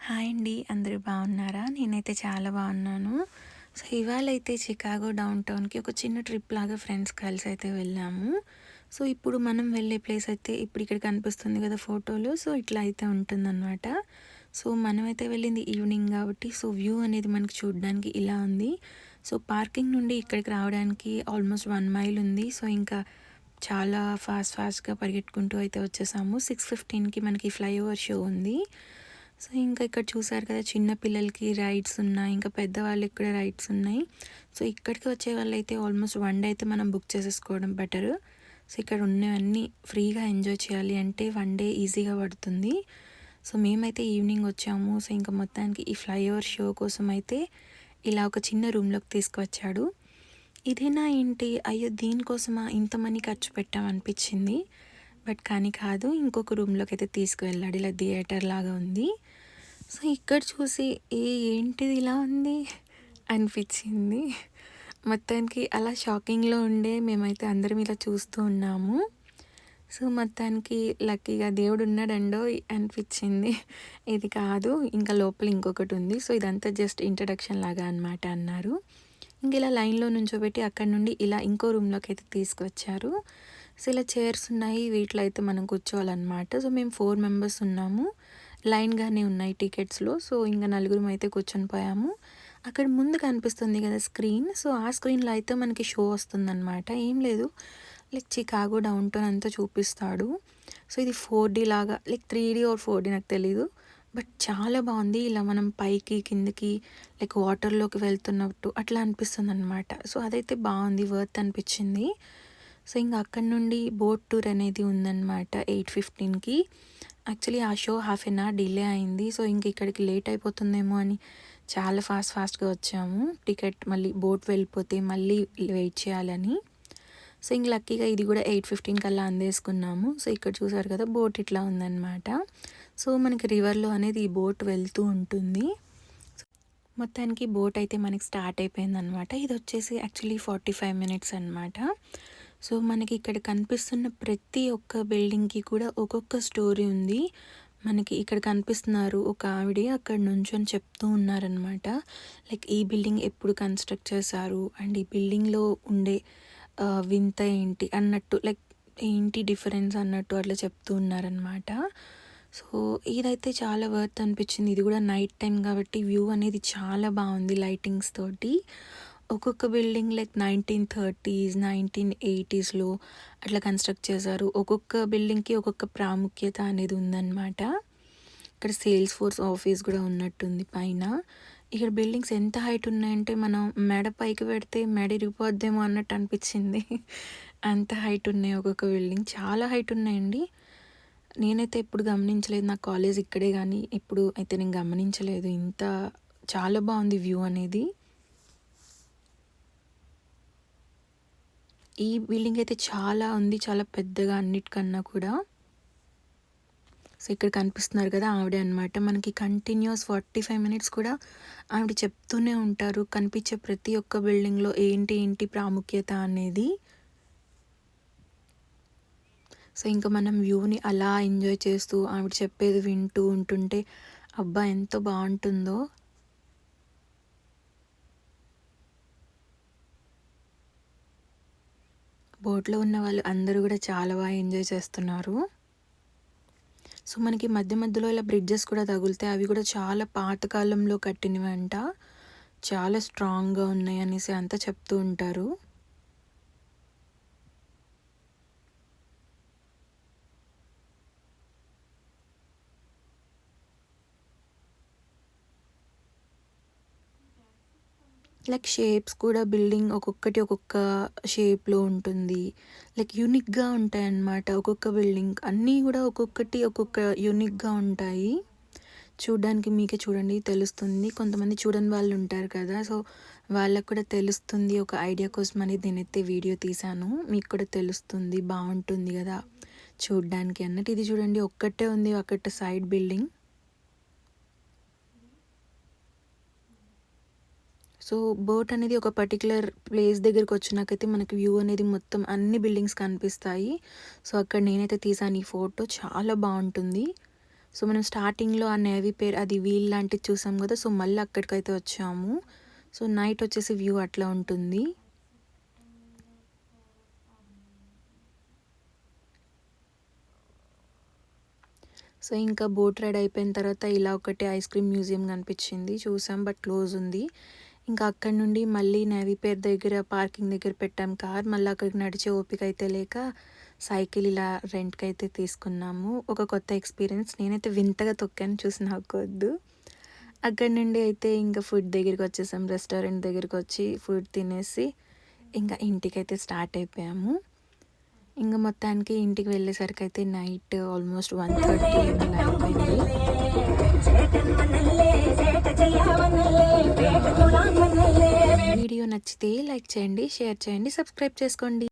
Hi అండి. అందరూ బాగున్నారా? నేనైతే చాలా బాగున్నాను. సో, ఇవాళైతే చికాగో డౌన్ టౌన్‌కి ఒక చిన్న ట్రిప్ లాగా ఫ్రెండ్స్ కలిసి అయితే వెళ్ళాము. సో, ఇప్పుడు మనం వెళ్ళే ప్లేస్ అయితే ఇప్పుడు ఇక్కడ కనిపిస్తుంది కదా ఫోటోలో. సో, ఇట్లా అయితే ఉంటుందన్నమాట. సో, మనమైతే వెళ్ళింది ఈవినింగ్ కాబట్టి సో, వ్యూ అనేది మనకి చూడడానికి ఇలా ఉంది. సో, పార్కింగ్ నుండి ఇక్కడికి రావడానికి ఆల్మోస్ట్ 1 మైల్ ఉంది. సో, ఇంకా చాలా ఫాస్ట్‌గా పరిగెట్టుకుంటూ అయితే వచ్చేసాము. 6:15కి మనకి ఫ్లైఓవర్ షో ఉంది. సో, ఇంకా ఇక్కడ చూసారు కదా చిన్న పిల్లలకి రైడ్స్ ఉన్నాయి. ఇంకా పెద్దవాళ్ళకి కూడా రైడ్స్ ఉన్నాయి. సో, ఇక్కడికి వచ్చే వాళ్ళైతే ఆల్మోస్ట్ 1 డే అయితే మనం బుక్ చేసేసుకోవడం బెటర్. సో, ఇక్కడ ఉన్నవన్నీ ఫ్రీగా ఎంజాయ్ చేయాలి అంటే 1 డే ఈజీగా పడుతుంది. సో, మేమైతే ఈవినింగ్ వచ్చాము. సో, ఇంకా మొత్తానికి ఈ ఫ్లైఓవర్ షో కోసం అయితే ఇలా ఒక చిన్న రూమ్‌లోకి తీసుకువచ్చాడు. ఇదేనా ఏంటి? అయ్యో! దీనికోసమా ఇంత మనీ ఖర్చు పెట్టామనిపించింది. బట్ కానీ కాదు. ఇంకొక రూమ్‌లోకైతే తీసుకువెళ్ళాడు. ఇలా థియేటర్ లాగా ఉంది. సో, ఇక్కడ చూసి ఏంటిది ఇలా ఉంది అనిపించింది. మొత్తానికి అలా షాకింగ్‌లో ఉండే మేమైతే అందరం ఇలా చూస్తూ ఉన్నాము. సో, మొత్తానికి లక్కీగా దేవుడున్నాడండోయ్ అనిపించింది. ఇది కాదు ఇంకా లోపల ఇంకొకటి ఉంది. సో, ఇదంతా జస్ట్ ఇంట్రడక్షన్ లాగా అనమాట అన్నారు. ఇంక ఇలా లైన్‌లో నుంచోబెట్టి అక్కడి నుండి ఇలా ఇంకో రూమ్‌లోకైతే తీసుకొచ్చారు. సో, ఇలా చైర్స్ ఉన్నాయి. వీటిలో అయితే మనం కూర్చోవాలన్నమాట. సో, మేము 4 మెంబర్స్ ఉన్నాము. లైన్‌గానే ఉన్నాయి టికెట్స్‌లో. సో, ఇంక నలుగురం అయితే కూర్చొని పోయాము. అక్కడ ముందు కనిపిస్తుంది కదా స్క్రీన్. సో, ఆ స్క్రీన్‌లో అయితే మనకి షో వస్తుందన్నమాట. ఏం లేదు లైక్ చికాగో డౌన్ టౌన్ అంతా చూపిస్తాడు. సో, ఇది 4డీ లాగా లైక్ 3డీ ఆర్ 4డీ నాకు తెలీదు. బట్ చాలా బాగుంది. ఇలా మనం పైకి, కిందకి లైక్ వాటర్‌లోకి వెళ్తున్నట్టు అట్లా అనిపిస్తుందనమాట. సో, అదైతే బాగుంది. వర్త్ అనిపించింది. సో, ఇంక అక్కడి నుండి బోట్ టూర్ అనేది ఉందనమాట 8:15కి. యాక్చువల్లీ ఆ show half an hour delay అయింది. సో, ఇంక ఇక్కడికి లేట్ అయిపోతుందేమో అని చాలా ఫాస్ట్‌గా వచ్చాము. టికెట్ మళ్ళీ బోట్ వెళ్ళిపోతే మళ్ళీ వెయిట్ చేయాలని. సో, ఇంక లక్కీగా ఇది కూడా 8:15 కల్లా అందేసుకున్నాము. సో, ఇక్కడ చూసారు కదా బోట్ ఇట్లా ఉందనమాట. సో, మనకి రివర్‌లో అనేది ఈ బోట్ వెళ్తూ ఉంటుంది. మొత్తానికి బోట్ అయితే మనకి స్టార్ట్ అయిపోయిందనమాట. ఇదొచ్చేసి యాక్చువల్లీ 45 మినిట్స్ అనమాట. సో, మనకి ఇక్కడ కనిపిస్తున్న ప్రతి ఒక్క బిల్డింగ్‌కి కూడా ఒక్కొక్క స్టోరీ ఉంది. మనకి ఇక్కడ కనిపిస్తున్నారు ఒక ఆవిడ అక్కడ నుంచొని చెప్తూ ఉన్నారనమాట. లైక్ ఈ బిల్డింగ్ ఎప్పుడు కన్‌స్ట్రక్ట్ చేశారు అండ్ ఈ బిల్డింగ్‌లో ఉండే వింత ఏంటి అన్నట్టు లైక్ ఏంటి డిఫరెన్స్ అన్నట్టు అట్లా చెప్తూ ఉన్నారనమాట. సో, ఇదైతే చాలా వర్త్ అనిపించింది. ఇది కూడా నైట్ టైం కాబట్టి వ్యూ అనేది చాలా బాగుంది లైటింగ్స్ తోటి. ఒక్కొక్క బిల్డింగ్ లైక్ 1930s, 1980స్‌లో అట్లా కన్‌స్ట్రక్ట్ చేశారు. ఒక్కొక్క బిల్డింగ్‌కి ఒక్కొక్క ప్రాముఖ్యత అనేది ఉందన్నమాట. ఇక్కడ సేల్స్ ఫోర్స్ ఆఫీస్ కూడా ఉన్నట్టుంది పైన. ఇక్కడ బిల్డింగ్స్ ఎంత హైట్ ఉన్నాయంటే మనం మెడ పైకి పెడితే మెడ ఇరిగిపోద్దేమో అన్నట్టు అనిపించింది. అంత హైట్ ఉన్నాయి ఒక్కొక్క బిల్డింగ్. చాలా హైట్ ఉన్నాయండి. నేనైతే ఎప్పుడు గమనించలేదు. నా కాలేజ్ ఇక్కడే కానీ ఎప్పుడు అయితే నేను గమనించలేదు. ఇంత చాలా బాగుంది వ్యూ అనేది. ఈ బిల్డింగ్ అయితే చాలా ఉంది. చాలా పెద్దగా అన్నిటికన్నా కూడా. సో, ఇక్కడ కనిపిస్తున్నారు కదా ఆవిడే అనమాట. మనకి కంటిన్యూస్ 45 మినిట్స్ కూడా ఆవిడ చెప్తూనే ఉంటారు. కనిపించే ప్రతి ఒక్క బిల్డింగ్‌లో ఏంటి ప్రాముఖ్యత అనేది. సో, ఇంకా మనం వ్యూని అలా ఎంజాయ్ చేస్తూ ఆవిడ చెప్పేది వింటూ ఉంటుంటే అబ్బా! ఎంత బావుంటుందో. బోట్‌లో ఉన్న వాళ్ళు అందరూ కూడా చాలా బాగా ఎంజాయ్ చేస్తున్నారు. సో, మనకి మధ్య మధ్యలో ఇలా బ్రిడ్జెస్ కూడా తగులుతాయి. అవి కూడా చాలా పాత కాలంలో కట్టినవంట. చాలా స్ట్రాంగ్‌గా ఉన్నాయి అనేసి అంతా చెప్తూ ఉంటారు. లైక్ షేప్స్ కూడా బిల్డింగ్ ఒక్కొక్కటి ఒక్కొక్క షేప్‌లో ఉంటుంది. లైక్ యూనిక్‌గా ఉంటాయన్నమాట. ఒక్కొక్క బిల్డింగ్ అన్నీ కూడా ఒక్కొక్కటి ఒక్కొక్క యూనిక్‌గా ఉంటాయి. చూడ్డానికి మీకే చూడండి తెలుస్తుంది. కొంతమంది చూడని వాళ్ళు ఉంటారు కదా! సో, వాళ్ళకి కూడా తెలుస్తుంది. ఒక ఐడియా కోసమని నేనైతే వీడియో తీశాను. మీకు కూడా తెలుస్తుంది. బావుంటుంది గదా! చూడ్డానికి అన్నట్టు. ఇది చూడండి ఒక్కటే ఉంది. ఒకటి సైడ్ బిల్డింగ్. సో, బోట్ అనేది ఒక పర్టిక్యులర్ ప్లేస్ దగ్గరకొచ్చినాకైతే మనకి వ్యూ అనేది మొత్తం అన్ని బిల్డింగ్స్ కనిపిస్తాయి. సో, అక్కడ నేనైతే తీశాను ఈ ఫోటో. చాలా బావుంటుంది. సో మనం స్టార్టింగ్లో ఆ నేవీ పేర్ అది వీల్ లాంటిది చూసాం కదా, సో మళ్ళీ అక్కడికైతే వచ్చాము. సో నైట్ వచ్చేసి వ్యూ అట్లా ఉంటుంది. సో ఇంకా బోట్ రైడ్ అయిపోయిన తర్వాత ఇలా ఒకటి ఐస్ క్రీమ్ మ్యూజియం కనిపించింది, చూసాం బట్ క్లోజ్ ఉంది. ఇంకా అక్కడి నుండి మళ్ళీ నేవీ పేర్ దగ్గర పార్కింగ్ దగ్గర పెట్టాం కార్. మళ్ళీ అక్కడికి నడిచే ఓపిక అయితే లేక సైకిల్ ఇలా రెంట్కి అయితే తీసుకున్నాము. ఒక కొత్త ఎక్స్పీరియన్స్, నేనైతే వింతగా తొక్కాను, చూసి నాకొద్దు. అక్కడి నుండి అయితే ఇంకా ఫుడ్ దగ్గరికి వచ్చేసాం, రెస్టారెంట్ దగ్గరికి వచ్చి ఫుడ్ తినేసి ఇంకా ఇంటికైతే స్టార్ట్ అయిపోయాము. ఇంకా మొత్తానికి ఇంటికి వెళ్ళేసరికి అయితే నైట్ ఆల్మోస్ట్ 1:30 అలా అయిపోయింది. వీడియో నచ్చితే లైక్ చేయండి, షేర్ చేయండి, సబ్స్క్రైబ్ చేసుకోండి.